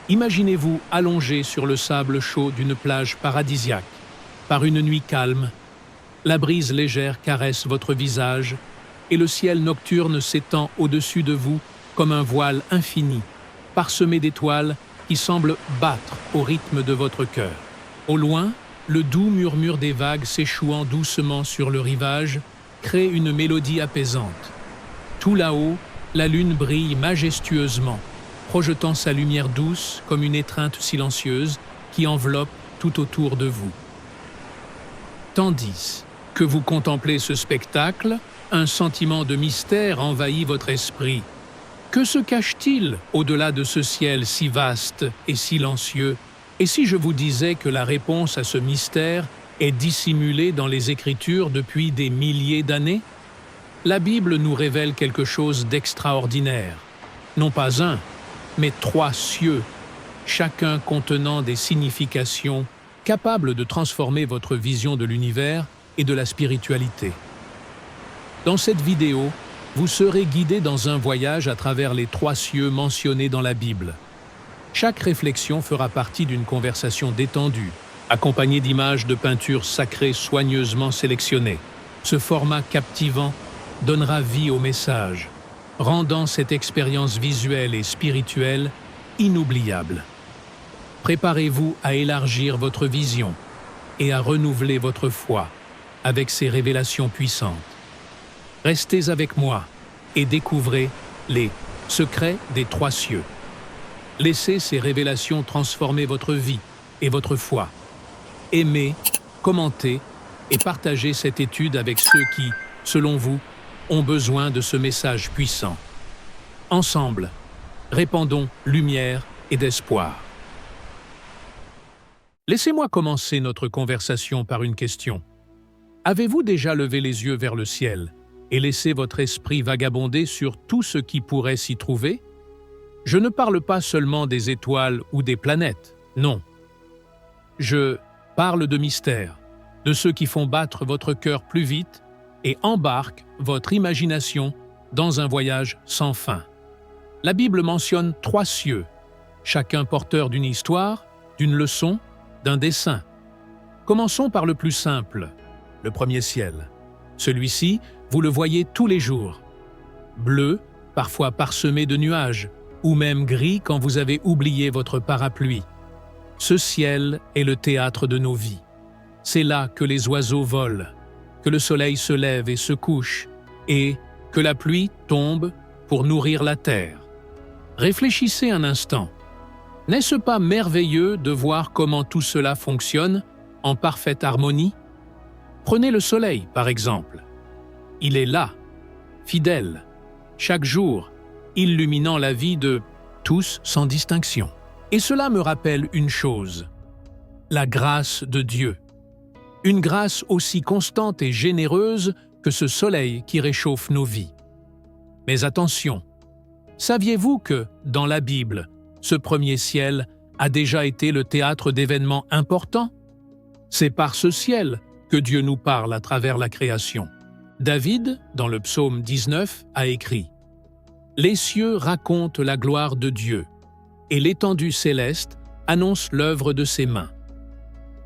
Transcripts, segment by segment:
Imaginez-vous allongé sur le sable chaud d'une plage paradisiaque, par une nuit calme. La brise légère caresse votre visage et le ciel nocturne s'étend au-dessus de vous comme un voile infini, parsemé d'étoiles qui semblent battre au rythme de votre cœur. Au loin, le doux murmure des vagues s'échouant doucement sur le rivage crée une mélodie apaisante. Tout là-haut, la lune brille majestueusement, projetant sa lumière douce comme une étreinte silencieuse qui enveloppe tout autour de vous. Tandis que vous contemplez ce spectacle, un sentiment de mystère envahit votre esprit. Que se cache-t-il au-delà de ce ciel si vaste et silencieux? Et si je vous disais que la réponse à ce mystère est dissimulée dans les Écritures depuis des milliers d'années? La Bible nous révèle quelque chose d'extraordinaire. Non pas un, mais 3 cieux, chacun contenant des significations capables de transformer votre vision de l'univers et de la spiritualité. Dans cette vidéo, vous serez guidé dans un voyage à travers les 3 cieux mentionnés dans la Bible. Chaque réflexion fera partie d'une conversation détendue, accompagnée d'images de peintures sacrées soigneusement sélectionnées. Ce format captivant donnera vie au message, rendant cette expérience visuelle et spirituelle inoubliable. Préparez-vous à élargir votre vision et à renouveler votre foi avec ces révélations puissantes. Restez avec moi et découvrez les secrets des 3 cieux. Laissez ces révélations transformer votre vie et votre foi. Aimez, commentez et partagez cette étude avec ceux qui, selon vous, ont besoin de ce message puissant. Ensemble, répandons lumière et d'espoir. Laissez-moi commencer notre conversation par une question. Avez-vous déjà levé les yeux vers le ciel et laissé votre esprit vagabonder sur tout ce qui pourrait s'y trouver? Je ne parle pas seulement des étoiles ou des planètes, non. Je parle de mystères, de ceux qui font battre votre cœur plus vite et embarquent votre imagination dans un voyage sans fin. La Bible mentionne 3 cieux, chacun porteur d'une histoire, d'une leçon, d'un dessein. Commençons par le plus simple, le premier ciel. Celui-ci, vous le voyez tous les jours. Bleu, parfois parsemé de nuages, ou même gris quand vous avez oublié votre parapluie. Ce ciel est le théâtre de nos vies. C'est là que les oiseaux volent, que le soleil se lève et se couche, et que la pluie tombe pour nourrir la terre. Réfléchissez un instant. N'est-ce pas merveilleux de voir comment tout cela fonctionne en parfaite harmonie? Prenez le soleil, par exemple. Il est là, fidèle, chaque jour, illuminant la vie de tous sans distinction. Et cela me rappelle une chose, la grâce de Dieu. Une grâce aussi constante et généreuse que ce soleil qui réchauffe nos vies. Mais attention, saviez-vous que, dans la Bible, ce premier ciel a déjà été le théâtre d'événements importants? C'est par ce ciel que Dieu nous parle à travers la création. David, dans le psaume 19, a écrit « Les cieux racontent la gloire de Dieu, et l'étendue céleste annonce l'œuvre de ses mains. »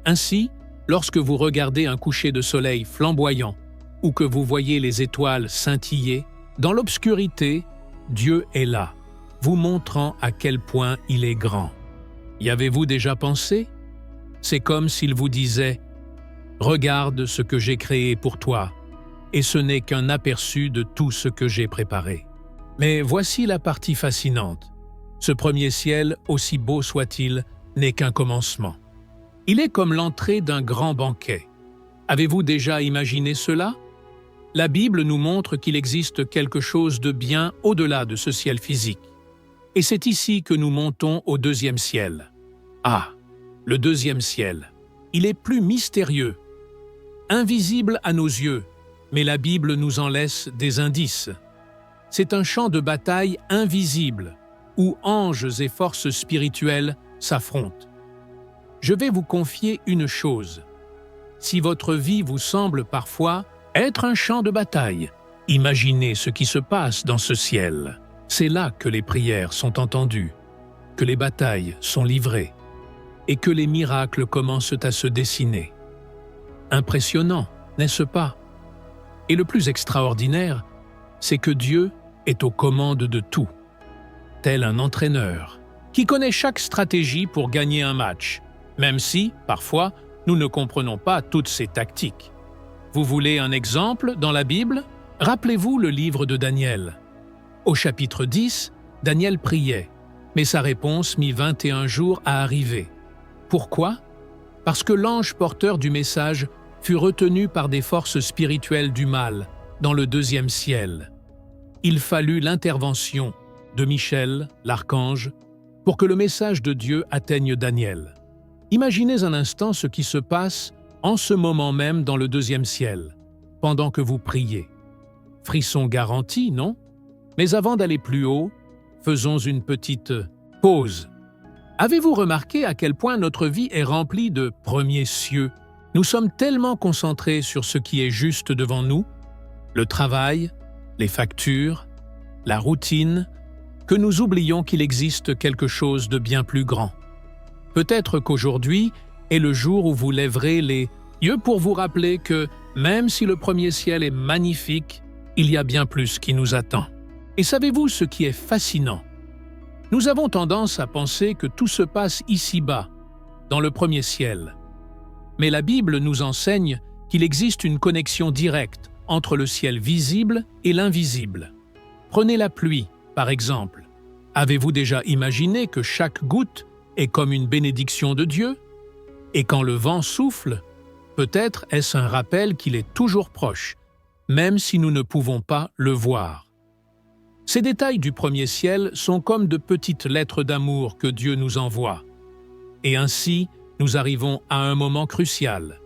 Ainsi, lorsque vous regardez un coucher de soleil flamboyant ou que vous voyez les étoiles scintiller, dans l'obscurité, Dieu est là, vous montrant à quel point il est grand. Y avez-vous déjà pensé? C'est comme s'il vous disait « Regarde ce que j'ai créé pour toi, et ce n'est qu'un aperçu de tout ce que j'ai préparé. » Mais voici la partie fascinante. Ce premier ciel, aussi beau soit-il, n'est qu'un commencement. Il est comme l'entrée d'un grand banquet. Avez-vous déjà imaginé cela? La Bible nous montre qu'il existe quelque chose de bien au-delà de ce ciel physique. Et c'est ici que nous montons au 2e ciel. Ah, le 2e ciel. Il est plus mystérieux, invisible à nos yeux, mais la Bible nous en laisse des indices. C'est un champ de bataille invisible, où anges et forces spirituelles s'affrontent. Je vais vous confier une chose. Si votre vie vous semble parfois être un champ de bataille, imaginez ce qui se passe dans ce ciel. C'est là que les prières sont entendues. que les batailles sont livrées et que les miracles commencent à se dessiner. Impressionnant, n'est-ce pas? Et le plus extraordinaire, c'est que Dieu est aux commandes de tout, tel un entraîneur qui connaît chaque stratégie pour gagner un match, même si, parfois, nous ne comprenons pas toutes ses tactiques. Vous voulez un exemple dans la Bible? Rappelez-vous le livre de Daniel. Au chapitre 10, Daniel priait, mais sa réponse mit 21 jours à arriver. Pourquoi? Parce que l'ange porteur du message fut retenu par des forces spirituelles du mal dans le deuxième ciel. Il fallut l'intervention de Michel, l'archange, pour que le message de Dieu atteigne Daniel. Imaginez un instant ce qui se passe en ce moment même dans le deuxième ciel, pendant que vous priez. Frisson garanti, non? Mais avant d'aller plus haut, faisons une petite pause. Avez-vous remarqué à quel point notre vie est remplie de premiers cieux? Nous sommes tellement concentrés sur ce qui est juste devant nous, le travail, les factures, la routine, que nous oublions qu'il existe quelque chose de bien plus grand. Peut-être qu'aujourd'hui est le jour où vous lèverez les yeux pour vous rappeler que, même si le premier ciel est magnifique, il y a bien plus qui nous attend. Et savez-vous ce qui est fascinant? Nous avons tendance à penser que tout se passe ici-bas, dans le premier ciel. Mais la Bible nous enseigne qu'il existe une connexion directe entre le ciel visible et l'invisible. Prenez la pluie, par exemple. Avez-vous déjà imaginé que chaque goutte est comme une bénédiction de Dieu? Et quand le vent souffle, peut-être est-ce un rappel qu'il est toujours proche, même si nous ne pouvons pas le voir. Ces détails du premier ciel sont comme de petites lettres d'amour que Dieu nous envoie. Et ainsi, nous arrivons à un moment crucial.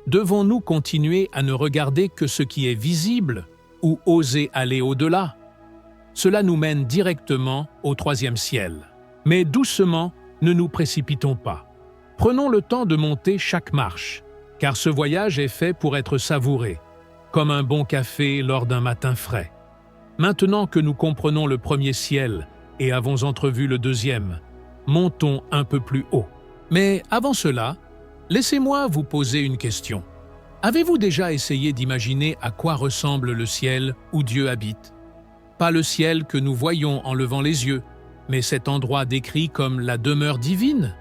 Devons-nous continuer à ne regarder que ce qui est visible ou oser aller au-delà? Cela nous mène directement au troisième ciel. Mais doucement, ne nous précipitons pas. Prenons le temps de monter chaque marche, car ce voyage est fait pour être savouré, comme un bon café lors d'un matin frais. Maintenant que nous comprenons le premier ciel et avons entrevu le deuxième, montons un peu plus haut. Mais avant cela, laissez-moi vous poser une question. Avez-vous déjà essayé d'imaginer à quoi ressemble le ciel où Dieu habite? Pas le ciel que nous voyons en levant les yeux, mais cet endroit décrit comme la demeure divine?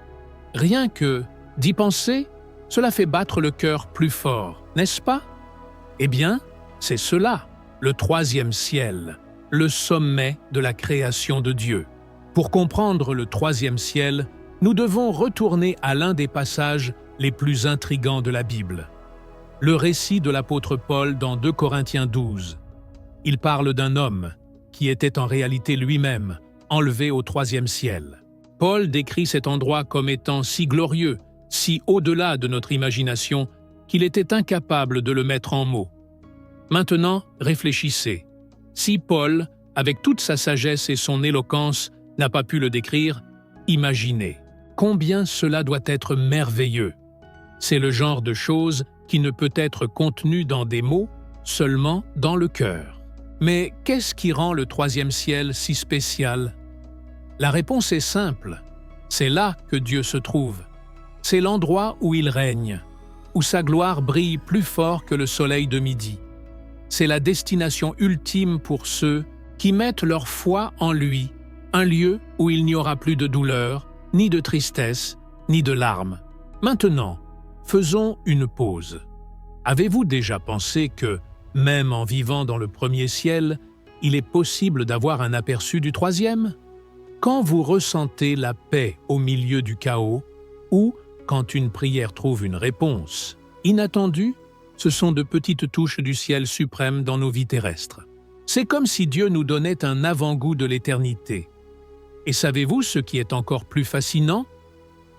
Rien que d'y penser, cela fait battre le cœur plus fort, n'est-ce pas? Eh bien, c'est cela, le troisième ciel, le sommet de la création de Dieu. Pour comprendre le troisième ciel, nous devons retourner à l'un des passages les plus intrigants de la Bible. Le récit de l'apôtre Paul dans 2 Corinthiens 12. Il parle d'un homme qui était en réalité lui-même enlevé au troisième ciel. Paul décrit cet endroit comme étant si glorieux, si au-delà de notre imagination, qu'il était incapable de le mettre en mots. Maintenant, réfléchissez. Si Paul, avec toute sa sagesse et son éloquence, n'a pas pu le décrire, imaginez combien cela doit être merveilleux. C'est le genre de chose qui ne peut être contenu dans des mots, seulement dans le cœur. Mais qu'est-ce qui rend le troisième ciel si spécial? La réponse est simple. C'est là que Dieu se trouve. C'est l'endroit où il règne, où sa gloire brille plus fort que le soleil de midi. C'est la destination ultime pour ceux qui mettent leur foi en lui, un lieu où il n'y aura plus de douleur, ni de tristesse, ni de larmes. Maintenant, faisons une pause. Avez-vous déjà pensé que, même en vivant dans le premier ciel, il est possible d'avoir un aperçu du troisième? Quand vous ressentez la paix au milieu du chaos, ou quand une prière trouve une réponse inattendue, ce sont de petites touches du ciel suprême dans nos vies terrestres. C'est comme si Dieu nous donnait un avant-goût de l'éternité. Et savez-vous ce qui est encore plus fascinant?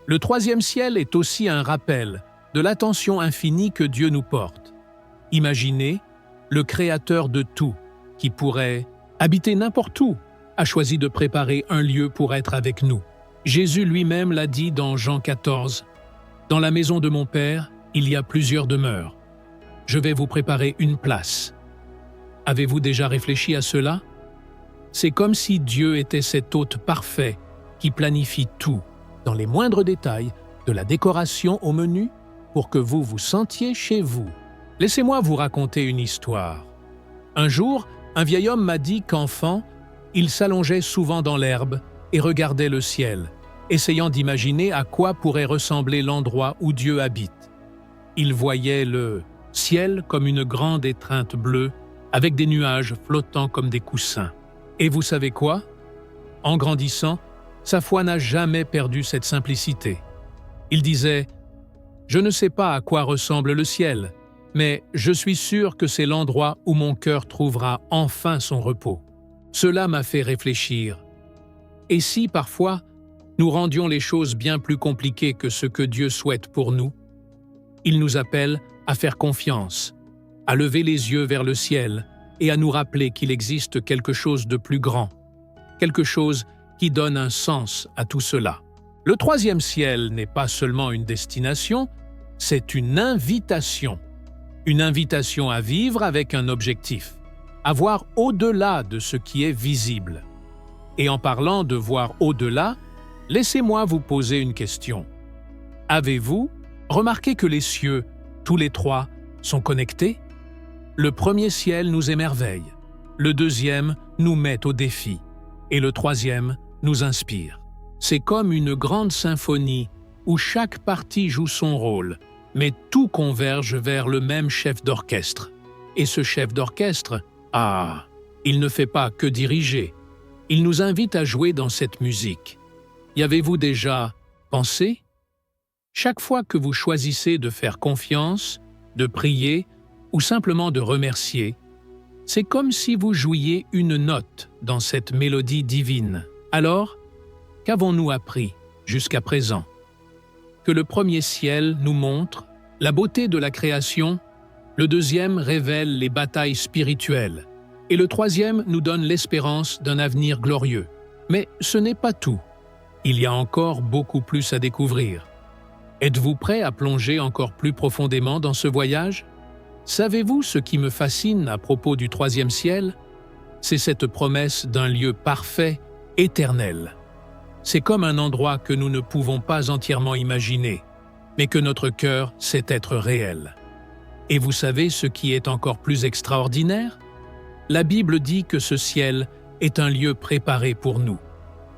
Le troisième ciel est aussi un rappel de l'attention infinie que Dieu nous porte. Imaginez, le Créateur de tout, qui pourrait habiter n'importe où, a choisi de préparer un lieu pour être avec nous. Jésus lui-même l'a dit dans Jean 14. « Dans la maison de mon Père, il y a plusieurs demeures. Je vais vous préparer une place. » Avez-vous déjà réfléchi à cela? C'est comme si Dieu était cet hôte parfait qui planifie tout, dans les moindres détails, de la décoration au menu, pour que vous vous sentiez chez vous. Laissez-moi vous raconter une histoire. Un jour, un vieil homme m'a dit qu'enfant, il s'allongeait souvent dans l'herbe et regardait le ciel, essayant d'imaginer à quoi pourrait ressembler l'endroit où Dieu habite. Il voyait le ciel comme une grande étreinte bleue, avec des nuages flottant comme des coussins. Et vous savez quoi? En grandissant, sa foi n'a jamais perdu cette simplicité. Il disait « Je ne sais pas à quoi ressemble le ciel, mais je suis sûr que c'est l'endroit où mon cœur trouvera enfin son repos. » Cela m'a fait réfléchir. Et si, parfois, nous rendions les choses bien plus compliquées que ce que Dieu souhaite pour nous? Il nous appelle à faire confiance, à lever les yeux vers le ciel et à nous rappeler qu'il existe quelque chose de plus grand, quelque chose qui donne un sens à tout cela. Le troisième ciel n'est pas seulement une destination, c'est une invitation. Une invitation à vivre avec un objectif, à voir au-delà de ce qui est visible. Et en parlant de voir au-delà, laissez-moi vous poser une question. Avez-vous remarqué que les cieux, tous les trois, sont connectés? Le premier ciel nous émerveille, le deuxième nous met au défi, et le troisième nous inspire. C'est comme une grande symphonie où chaque partie joue son rôle, mais tout converge vers le même chef d'orchestre. Et ce chef d'orchestre, il ne fait pas que diriger, il nous invite à jouer dans cette musique. Y avez-vous déjà pensé? Chaque fois que vous choisissez de faire confiance, de prier ou simplement de remercier, c'est comme si vous jouiez une note dans cette mélodie divine. Alors, qu'avons-nous appris jusqu'à présent? Que le premier ciel nous montre la beauté de la création, le deuxième révèle les batailles spirituelles, et le troisième nous donne l'espérance d'un avenir glorieux. Mais ce n'est pas tout. Il y a encore beaucoup plus à découvrir. Êtes-vous prêt à plonger encore plus profondément dans ce voyage? Savez-vous ce qui me fascine à propos du troisième ciel? C'est cette promesse d'un lieu parfait, éternel. C'est comme un endroit que nous ne pouvons pas entièrement imaginer, mais que notre cœur sait être réel. Et vous savez ce qui est encore plus extraordinaire? La Bible dit que ce ciel est un lieu préparé pour nous.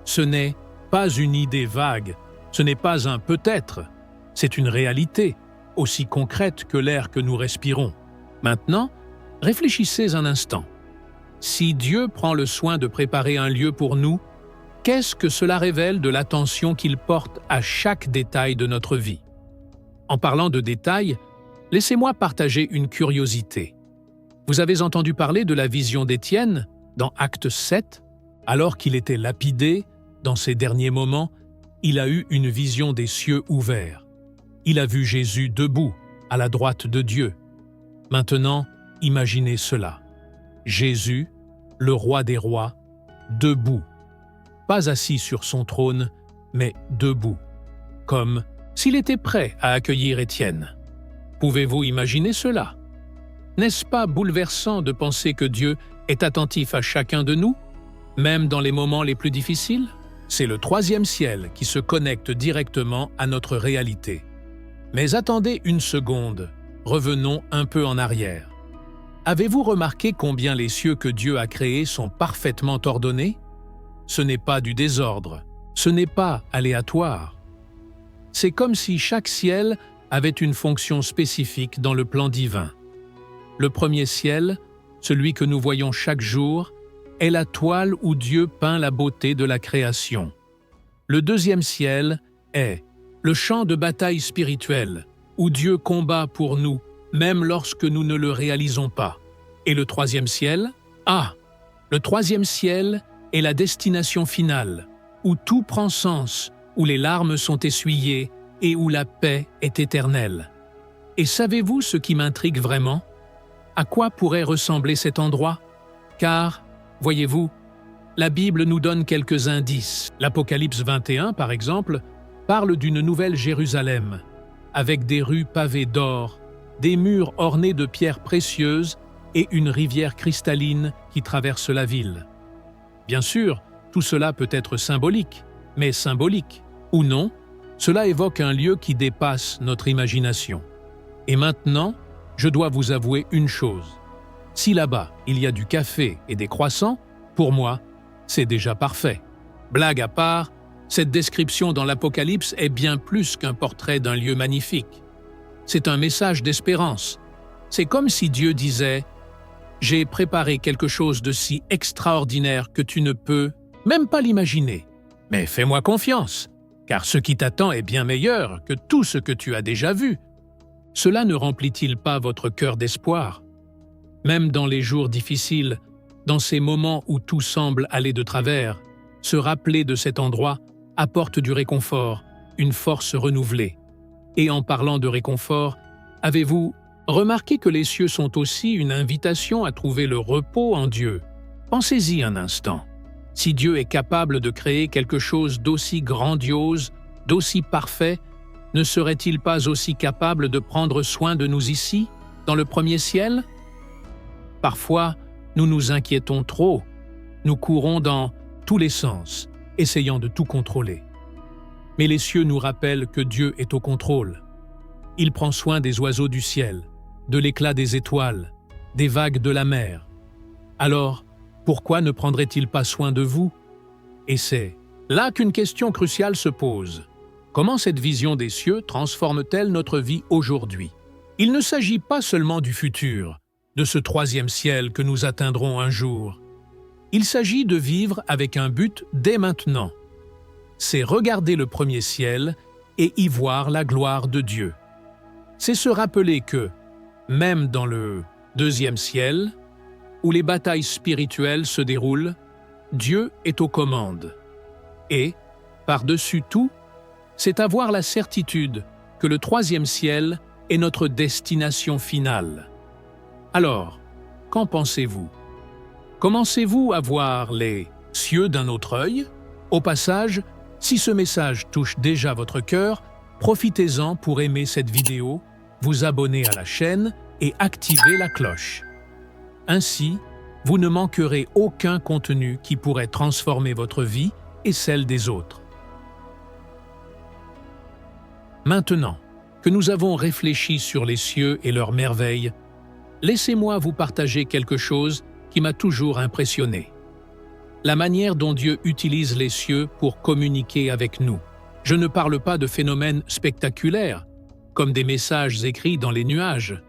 Ce n'est pas une idée vague, ce n'est pas un peut-être, c'est une réalité, aussi concrète que l'air que nous respirons. Maintenant, réfléchissez un instant. Si Dieu prend le soin de préparer un lieu pour nous, qu'est-ce que cela révèle de l'attention qu'il porte à chaque détail de notre vie? En parlant de détails, laissez-moi partager une curiosité. Vous avez entendu parler de la vision d'Étienne dans Acte 7? Alors qu'il était lapidé, dans ses derniers moments, il a eu une vision des cieux ouverts. Il a vu Jésus debout, à la droite de Dieu. Maintenant, imaginez cela. Jésus, le roi des rois, debout. Pas assis sur son trône, mais debout. Comme s'il était prêt à accueillir Étienne. Pouvez-vous imaginer cela? N'est-ce pas bouleversant de penser que Dieu est attentif à chacun de nous, même dans les moments les plus difficiles? C'est le troisième ciel qui se connecte directement à notre réalité. Mais attendez une seconde, revenons un peu en arrière. Avez-vous remarqué combien les cieux que Dieu a créés sont parfaitement ordonnés? Ce n'est pas du désordre, ce n'est pas aléatoire. C'est comme si chaque ciel avait une fonction spécifique dans le plan divin. Le premier ciel, celui que nous voyons chaque jour, est la toile où Dieu peint la beauté de la création. Le deuxième ciel est le champ de bataille spirituel, où Dieu combat pour nous, même lorsque nous ne le réalisons pas. Et le troisième ciel? Le troisième ciel est la destination finale, où tout prend sens, où les larmes sont essuyées et où la paix est éternelle. Et savez-vous ce qui m'intrigue vraiment? À quoi pourrait ressembler cet endroit? Car, voyez-vous, la Bible nous donne quelques indices. L'Apocalypse 21, par exemple, parle d'une nouvelle Jérusalem, avec des rues pavées d'or, des murs ornés de pierres précieuses et une rivière cristalline qui traverse la ville. Bien sûr, tout cela peut être symbolique, mais symbolique. Ou non, cela évoque un lieu qui dépasse notre imagination. Et maintenant, je dois vous avouer une chose. Si là-bas, il y a du café et des croissants, pour moi, c'est déjà parfait. Blague à part, cette description dans l'Apocalypse est bien plus qu'un portrait d'un lieu magnifique. C'est un message d'espérance. C'est comme si Dieu disait « J'ai préparé quelque chose de si extraordinaire que tu ne peux même pas l'imaginer. Mais fais-moi confiance, car ce qui t'attend est bien meilleur que tout ce que tu as déjà vu. » Cela ne remplit-il pas votre cœur d'espoir? Même dans les jours difficiles, dans ces moments où tout semble aller de travers, se rappeler de cet endroit apporte du réconfort, une force renouvelée. Et en parlant de réconfort, avez-vous remarqué que les cieux sont aussi une invitation à trouver le repos en Dieu? Pensez-y un instant. Si Dieu est capable de créer quelque chose d'aussi grandiose, d'aussi parfait, ne serait-il pas aussi capable de prendre soin de nous ici, dans le premier ciel? Parfois, nous nous inquiétons trop. Nous courons dans tous les sens, essayant de tout contrôler. Mais les cieux nous rappellent que Dieu est au contrôle. Il prend soin des oiseaux du ciel, de l'éclat des étoiles, des vagues de la mer. Alors, pourquoi ne prendrait-il pas soin de vous? Et c'est là qu'une question cruciale se pose. Comment cette vision des cieux transforme-t-elle notre vie aujourd'hui? Il ne s'agit pas seulement du futur, de ce troisième ciel que nous atteindrons un jour. Il s'agit de vivre avec un but dès maintenant. C'est regarder le premier ciel et y voir la gloire de Dieu. C'est se rappeler que, même dans le deuxième ciel, où les batailles spirituelles se déroulent, Dieu est aux commandes. Et, par-dessus tout, c'est avoir la certitude que le troisième ciel est notre destination finale. Alors, qu'en pensez-vous? Commencez-vous à voir les cieux d'un autre œil? Au passage, si ce message touche déjà votre cœur, profitez-en pour aimer cette vidéo, vous abonner à la chaîne et activer la cloche. Ainsi, vous ne manquerez aucun contenu qui pourrait transformer votre vie et celle des autres. Maintenant que nous avons réfléchi sur les cieux et leurs merveilles, laissez-moi vous partager quelque chose qui m'a toujours impressionné. La manière dont Dieu utilise les cieux pour communiquer avec nous. Je ne parle pas de phénomènes spectaculaires, comme des messages écrits dans les nuages,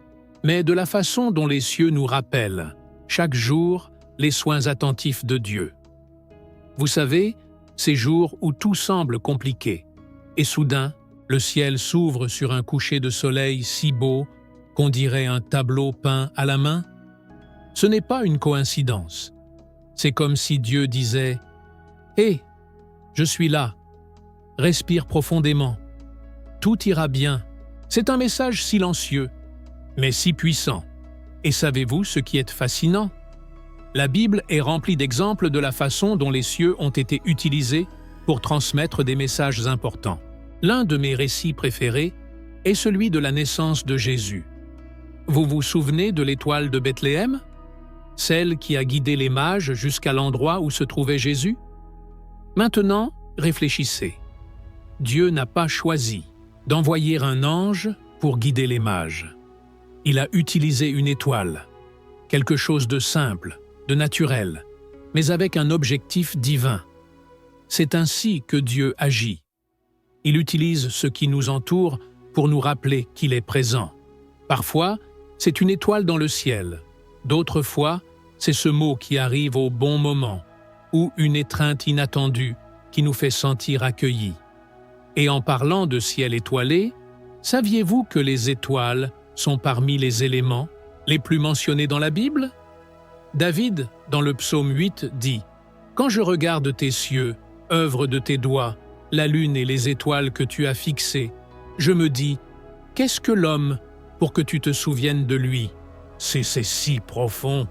mais de la façon dont les cieux nous rappellent, chaque jour, les soins attentifs de Dieu. Vous savez, ces jours où tout semble compliqué, et soudain, le ciel s'ouvre sur un coucher de soleil si beau qu'on dirait un tableau peint à la main. Ce n'est pas une coïncidence. C'est comme si Dieu disait « Hé, je suis là. Respire profondément. Tout ira bien. » C'est un message silencieux, mais si puissant. Et savez-vous ce qui est fascinant? La Bible est remplie d'exemples de la façon dont les cieux ont été utilisés pour transmettre des messages importants. L'un de mes récits préférés est celui de la naissance de Jésus. Vous vous souvenez de l'étoile de Bethléem? Celle qui a guidé les mages jusqu'à l'endroit où se trouvait Jésus? Maintenant, réfléchissez. Dieu n'a pas choisi d'envoyer un ange pour guider les mages. Il a utilisé une étoile, quelque chose de simple, de naturel, mais avec un objectif divin. C'est ainsi que Dieu agit. Il utilise ce qui nous entoure pour nous rappeler qu'il est présent. Parfois, c'est une étoile dans le ciel. D'autres fois, c'est ce mot qui arrive au bon moment, ou une étreinte inattendue qui nous fait sentir accueillis. Et en parlant de ciel étoilé, saviez-vous que les étoiles sont parmi les éléments les plus mentionnés dans la Bible? David, dans le psaume 8, dit « Quand je regarde tes cieux, œuvre de tes doigts, la lune et les étoiles que tu as fixées, je me dis, qu'est-ce que l'homme pour que tu te souviennes de lui? » C'est si profond.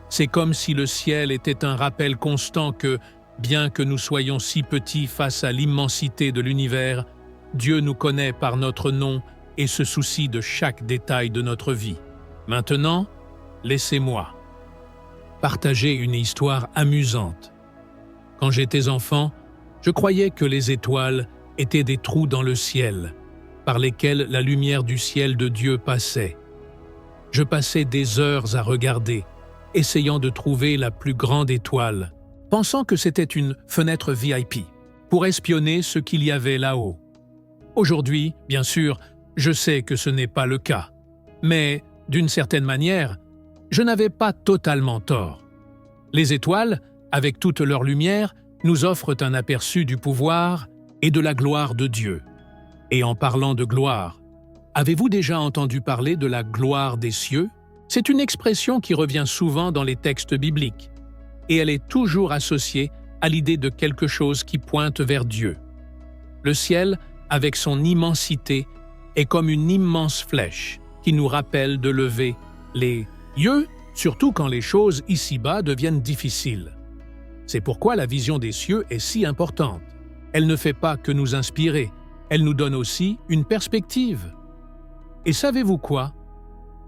C'est comme si le ciel était un rappel constant que, bien que nous soyons si petits face à l'immensité de l'univers, Dieu nous connaît par notre nom et se soucie de chaque détail de notre vie. Maintenant, laissez-moi partager une histoire amusante. Quand j'étais enfant, Je croyais que les étoiles étaient des trous dans le ciel, par lesquels la lumière du ciel de Dieu passait. Je passais des heures à regarder, essayant de trouver la plus grande étoile, pensant que c'était une fenêtre VIP, pour espionner ce qu'il y avait là-haut. Aujourd'hui, bien sûr, je sais que ce n'est pas le cas, mais, d'une certaine manière, je n'avais pas totalement tort. Les étoiles, avec toute leur lumière, nous offrent un aperçu du pouvoir et de la gloire de Dieu. Et en parlant de gloire, avez-vous déjà entendu parler de la gloire des cieux? C'est une expression qui revient souvent dans les textes bibliques, et elle est toujours associée à l'idée de quelque chose qui pointe vers Dieu. Le ciel, avec son immensité, est comme une immense flèche qui nous rappelle de lever les yeux, surtout quand les choses ici-bas deviennent difficiles. C'est pourquoi la vision des cieux est si importante. Elle ne fait pas que nous inspirer, elle nous donne aussi une perspective. Et savez-vous quoi?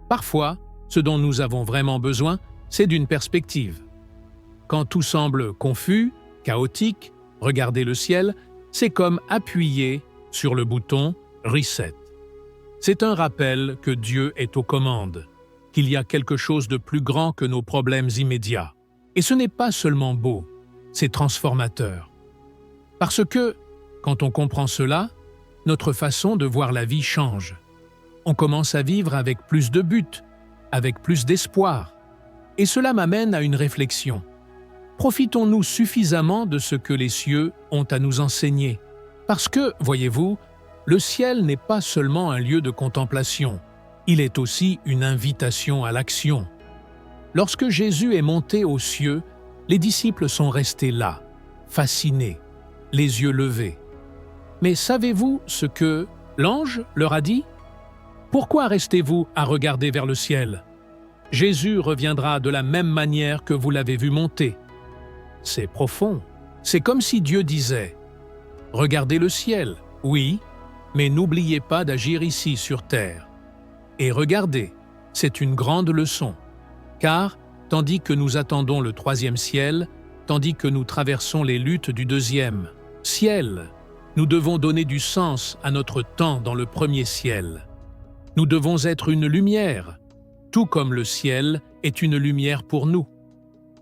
Parfois, ce dont nous avons vraiment besoin, c'est d'une perspective. Quand tout semble confus, chaotique, regarder le ciel, c'est comme appuyer sur le bouton « Reset ». C'est un rappel que Dieu est aux commandes, qu'il y a quelque chose de plus grand que nos problèmes immédiats. Et ce n'est pas seulement beau, c'est transformateur. Parce que, quand on comprend cela, notre façon de voir la vie change. On commence à vivre avec plus de but, avec plus d'espoir. Et cela m'amène à une réflexion. Profitons-nous suffisamment de ce que les cieux ont à nous enseigner? Parce que, voyez-vous, le ciel n'est pas seulement un lieu de contemplation, il est aussi une invitation à l'action. Lorsque Jésus est monté aux cieux, les disciples sont restés là, fascinés, les yeux levés. Mais savez-vous ce que l'ange leur a dit? Pourquoi restez-vous à regarder vers le ciel? Jésus reviendra de la même manière que vous l'avez vu monter. C'est profond. C'est comme si Dieu disait « Regardez le ciel, oui, mais n'oubliez pas d'agir ici sur terre. Et regardez, c'est une grande leçon. Car, tandis que nous attendons le troisième ciel, tandis que nous traversons les luttes du deuxième ciel, nous devons donner du sens à notre temps dans le premier ciel. Nous devons être une lumière, tout comme le ciel est une lumière pour nous.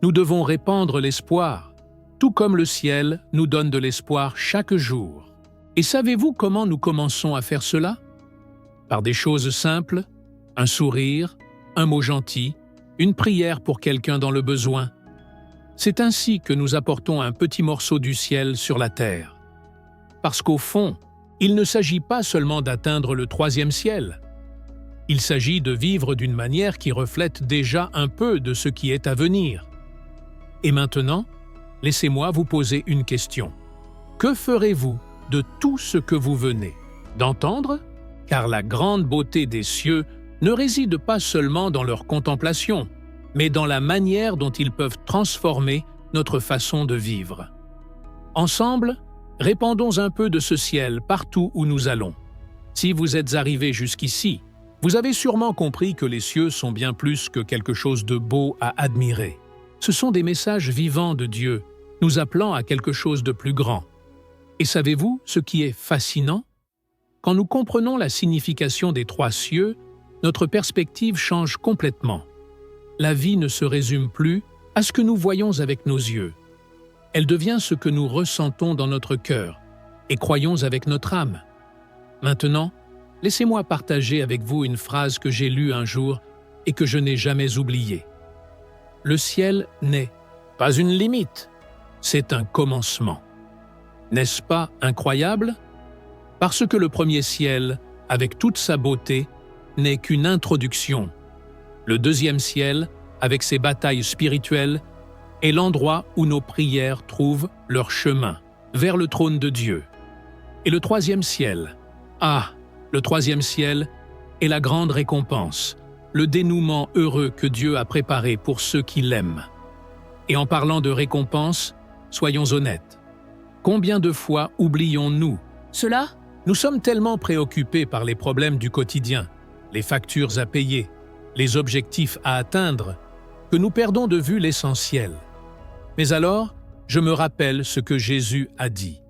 Nous devons répandre l'espoir, tout comme le ciel nous donne de l'espoir chaque jour. Et savez-vous comment nous commençons à faire cela? Par des choses simples, un sourire, un mot gentil, une prière pour quelqu'un dans le besoin. C'est ainsi que nous apportons un petit morceau du ciel sur la terre. Parce qu'au fond, il ne s'agit pas seulement d'atteindre le troisième ciel. Il s'agit de vivre d'une manière qui reflète déjà un peu de ce qui est à venir. Et maintenant, laissez-moi vous poser une question. Que ferez-vous de tout ce que vous venez d'entendre? Car la grande beauté des cieux ne réside pas seulement dans leur contemplation, mais dans la manière dont ils peuvent transformer notre façon de vivre. Ensemble, répandons un peu de ce ciel partout où nous allons. Si vous êtes arrivés jusqu'ici, vous avez sûrement compris que les cieux sont bien plus que quelque chose de beau à admirer. Ce sont des messages vivants de Dieu, nous appelant à quelque chose de plus grand. Et savez-vous ce qui est fascinant? Quand nous comprenons la signification des trois cieux, notre perspective change complètement. La vie ne se résume plus à ce que nous voyons avec nos yeux. Elle devient ce que nous ressentons dans notre cœur et croyons avec notre âme. Maintenant, laissez-moi partager avec vous une phrase que j'ai lue un jour et que je n'ai jamais oubliée. Le ciel n'est pas une limite, c'est un commencement. N'est-ce pas incroyable? Parce que le premier ciel, avec toute sa beauté, n'est qu'une introduction. Le deuxième ciel, avec ses batailles spirituelles, est l'endroit où nos prières trouvent leur chemin, vers le trône de Dieu. Et le troisième ciel, le troisième ciel est la grande récompense, le dénouement heureux que Dieu a préparé pour ceux qui l'aiment. Et en parlant de récompense, soyons honnêtes. Combien de fois oublions-nous cela? Nous sommes tellement préoccupés par les problèmes du quotidien, les factures à payer, les objectifs à atteindre, que nous perdons de vue l'essentiel. Mais alors, je me rappelle ce que Jésus a dit.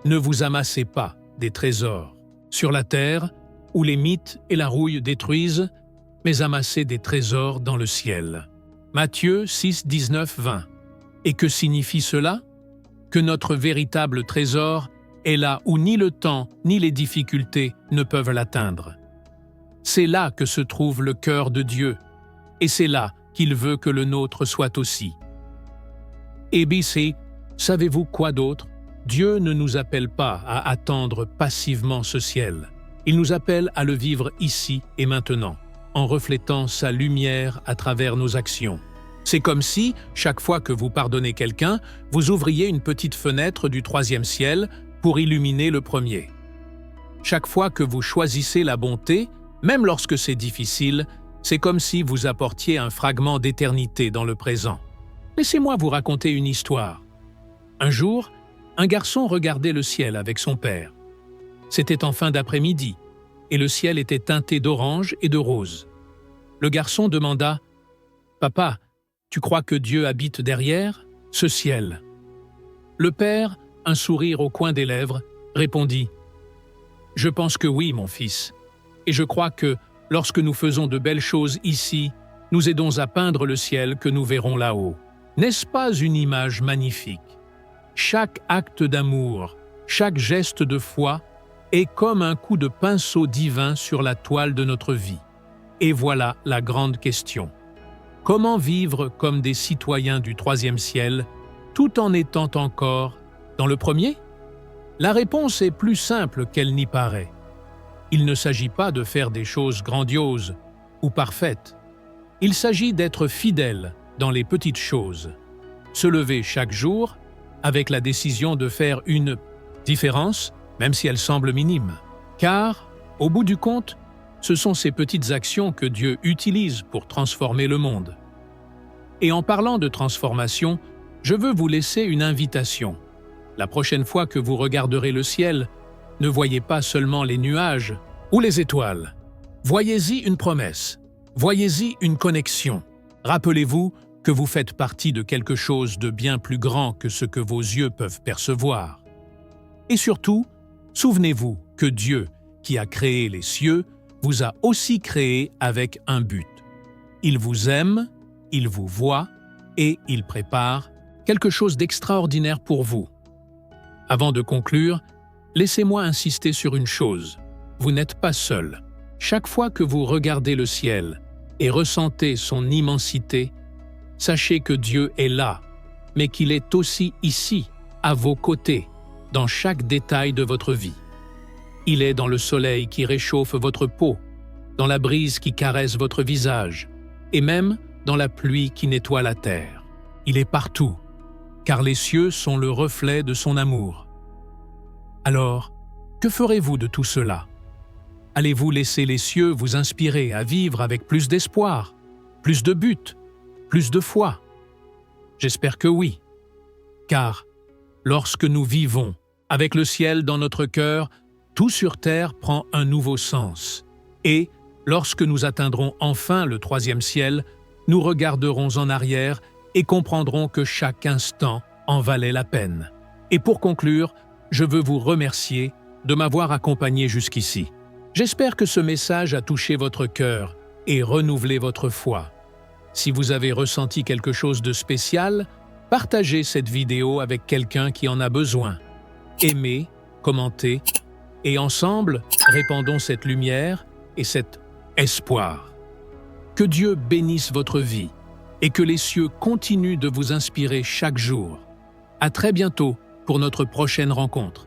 Ne vous amassez pas des trésors sur la terre, où les mythes et la rouille détruisent, mais amassez des trésors dans le ciel. Matthieu 6, 19, 20. Et que signifie cela? Que notre véritable trésor est là où ni le temps ni les difficultés ne peuvent l'atteindre. C'est là que se trouve le cœur de Dieu, et c'est là qu'il veut que le nôtre soit aussi. ABC, savez-vous quoi d'autre? Dieu ne nous appelle pas à attendre passivement ce ciel. Il nous appelle à le vivre ici et maintenant, en reflétant sa lumière à travers nos actions. C'est comme si, chaque fois que vous pardonnez quelqu'un, vous ouvriez une petite fenêtre du troisième ciel pour illuminer le premier. Chaque fois que vous choisissez la bonté, même lorsque c'est difficile, c'est comme si vous apportiez un fragment d'éternité dans le présent. Laissez-moi vous raconter une histoire. Un jour, un garçon regardait le ciel avec son père. C'était en fin d'après-midi, et le ciel était teinté d'orange et de rose. Le garçon demanda « Papa, tu crois que Dieu habite derrière ce ciel ?» Le père, un sourire au coin des lèvres, répondit « Je pense que oui, mon fils, et je crois que, lorsque nous faisons de belles choses ici, nous aidons à peindre le ciel que nous verrons là-haut. N'est-ce pas une image magnifique? Chaque acte d'amour, chaque geste de foi est comme un coup de pinceau divin sur la toile de notre vie. Et voilà la grande question. Comment vivre comme des citoyens du troisième ciel, tout en étant encore dans le premier? La réponse est plus simple qu'elle n'y paraît. Il ne s'agit pas de faire des choses grandioses ou parfaites. Il s'agit d'être fidèle dans les petites choses. Se lever chaque jour avec la décision de faire une différence, même si elle semble minime. Car, au bout du compte, ce sont ces petites actions que Dieu utilise pour transformer le monde. Et en parlant de transformation, je veux vous laisser une invitation. La prochaine fois que vous regarderez le ciel, ne voyez pas seulement les nuages ou les étoiles. Voyez-y une promesse, voyez-y une connexion. Rappelez-vous que vous faites partie de quelque chose de bien plus grand que ce que vos yeux peuvent percevoir. Et surtout, souvenez-vous que Dieu, qui a créé les cieux, vous a aussi créé avec un but. Il vous aime, il vous voit et il prépare quelque chose d'extraordinaire pour vous. Avant de conclure, laissez-moi insister sur une chose. Vous n'êtes pas seul. Chaque fois que vous regardez le ciel et ressentez son immensité, sachez que Dieu est là, mais qu'il est aussi ici, à vos côtés, dans chaque détail de votre vie. Il est dans le soleil qui réchauffe votre peau, dans la brise qui caresse votre visage, et même dans la pluie qui nettoie la terre. Il est partout, car les cieux sont le reflet de son amour. Alors, que ferez-vous de tout cela? Allez-vous laisser les cieux vous inspirer à vivre avec plus d'espoir, plus de but, plus de foi? J'espère que oui, car lorsque nous vivons avec le ciel dans notre cœur, tout sur terre prend un nouveau sens. Et, lorsque nous atteindrons enfin le troisième ciel, nous regarderons en arrière et comprendrons que chaque instant en valait la peine. Et pour conclure, je veux vous remercier de m'avoir accompagné jusqu'ici. J'espère que ce message a touché votre cœur et renouvelé votre foi. Si vous avez ressenti quelque chose de spécial, partagez cette vidéo avec quelqu'un qui en a besoin. Aimez, commentez, et ensemble, répandons cette lumière et cet espoir. Que Dieu bénisse votre vie et que les cieux continuent de vous inspirer chaque jour. À très bientôt pour notre prochaine rencontre.